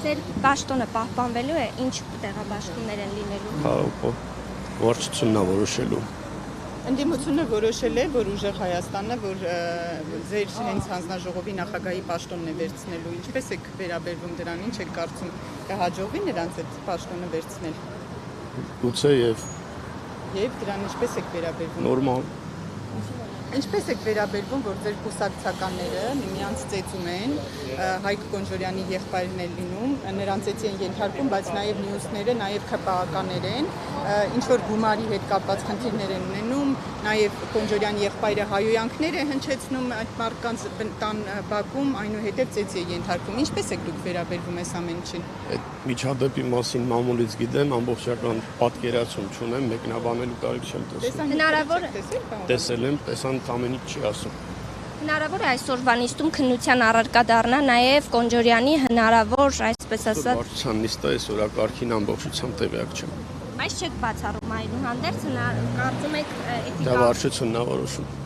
Ձեր պաշտոնը պահպանվելու է, ինչ տեղաբաշխումներ են լինելու։ Վարչությունն է որոշելու։ Ընդդիմությունը որոշել է, որ ուժեղ Հայաստանն է, որ ձեր հենց հանձնաժողովի նախագահի պաշտոնն է վերցնելու։ Ինչպես եք վերաբերվում դրան, ինչ եք կարծում, կհաջողվի նրանց այդ պաշտոնը վերցնել։ Գուցե Եվ դրան ինչպես եք վերաբերվում։ նորմալ։ Ինչպես եք վերաբերվում, որ ձեր կուսակցականները միմյանց ծեծում են, Հայկ Կոնջորյանի եղբայրն է լինում, նրան ծեծի են ենթարկում, բայց նաև մյուսները, նաև ՔՊԱ-ականներ են, ինչ որ գումարի հետ կապված խնդիրներ են ունենում, նաև Կոնջորյանի եղբայրը հայոյանքներ է հնչեցնում այդ մարդկանց տան բակում, այնուհետև ծեծի է ենթարկում։ Ինչպես եք դուք վերաբերվում այս ամեն ինչին։ Այդ միջադեպի մասին մամուլից գիտեմ, ամբողջական պատկերացում չունեմ, մեկնաբանելու կարիք չեմ տեսնում։ Հնարավոր է Տեսել եմ, տեսան ամեն ինչ չի ասում։ Հնարավոր է այսօրվա նիստում քննության առարկա դառնա նաև Կոնջորյանի հնարավոր, այսպես ասած, Վարչության նիստը այս օրակարգին ամբողջությամբ տեղյակ չեմ։ բայց չեք բացառում այնուհանդերձ կարծում եք Դա վարչությունն է որոշում։